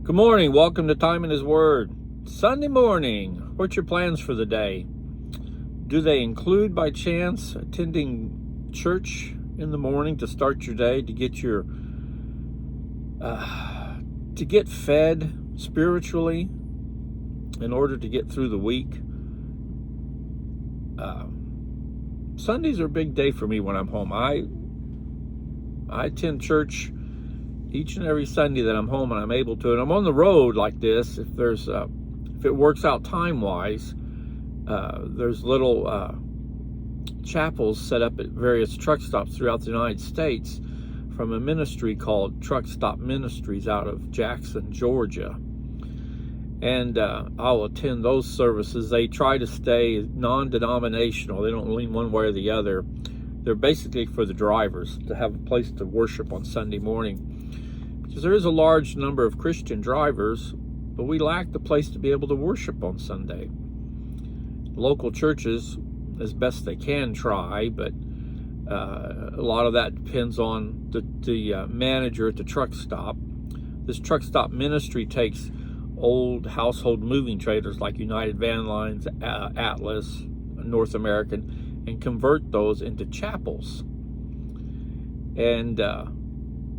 Good morning. Welcome to Time in His Word. Sunday morning. What's your plans for the day? Do they include, by chance, attending church in the morning to start your day, to get to get fed spiritually in order to get through the week? Sundays are a big day for me when I'm home. I attend church each and every Sunday that I'm home and I'm able to. And I'm on the road like this. If it works out time-wise, there's little chapels set up at various truck stops throughout the United States from a ministry called Truck Stop Ministries out of Jackson, Georgia. And I'll attend those services. They try to stay non-denominational. They don't lean one way or the other. They're basically for the drivers to have a place to worship on Sunday morning. Because there is a large number of Christian drivers, but we lack the place to be able to worship on Sunday. Local churches, as best they can, try, but a lot of that depends on the manager at the truck stop. This truck stop ministry takes old household moving trailers like United Van Lines, Atlas, North American, and convert those into chapels. And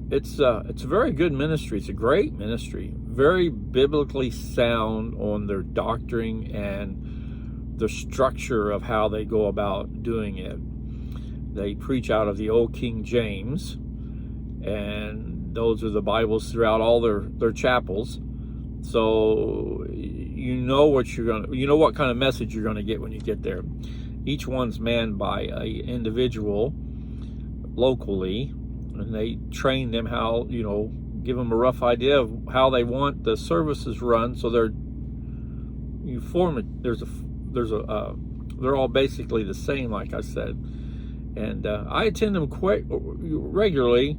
it's a very good ministry. It's a great ministry, very biblically sound on their doctrine and the structure of how they go about doing it. They preach out of the old King James, and those are the Bibles throughout all their chapels. So you know what kind of message you're gonna get when you get there. Each one's manned by an individual locally, and they train them how, give them a rough idea of how they want the services run. So they're all basically the same, like I said. And I attend them quite regularly.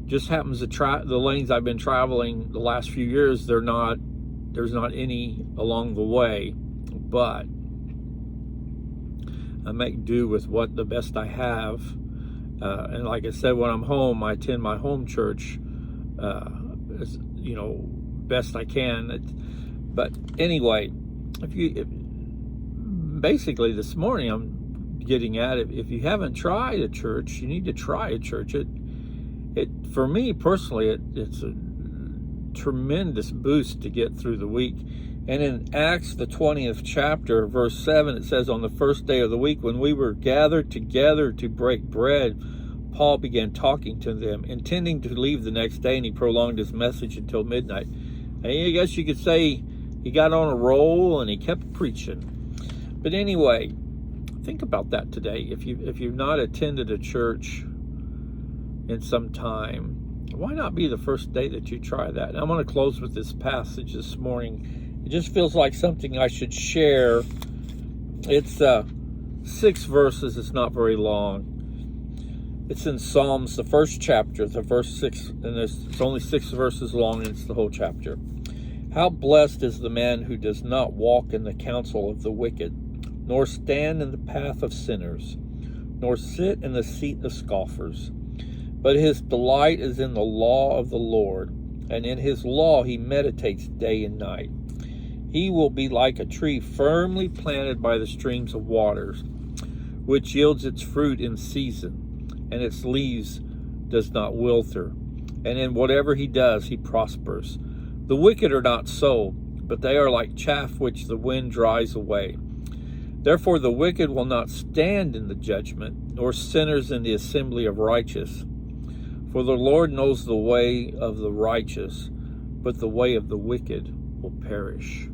Just happens to the lanes I've been traveling the last few years, there's not any along the way, but I make do with what the best I have. And like I said, when I'm home, I attend my home church, best I can. But anyway, basically this morning I'm getting at it. If you haven't tried a church, you need to try a church. For me personally, it's a tremendous boost to get through the week. And in Acts, the 20th chapter, verse 7, it says, on the first day of the week, when we were gathered together to break bread, Paul began talking to them, intending to leave the next day, and he prolonged his message until midnight. And I guess you could say he got on a roll and he kept preaching. But anyway, think about that today. If you've not attended a church in some time, why not be the first day that you try that? And I'm going to close with this passage this morning. It just feels like something I should share. It's 6 verses. It's not very long. It's in Psalms, the first chapter, the verse 6, and it's only 6 verses long, and it's the whole chapter. How blessed is the man who does not walk in the counsel of the wicked, nor stand in the path of sinners, nor sit in the seat of scoffers. But his delight is in the law of the Lord, and in his law he meditates day and night. He will be like a tree firmly planted by the streams of waters, which yields its fruit in season, and its leaves does not wither. And in whatever he does, he prospers. The wicked are not so, but they are like chaff which the wind dries away. Therefore the wicked will not stand in the judgment, nor sinners in the assembly of righteous. For the Lord knows the way of the righteous, but the way of the wicked will perish.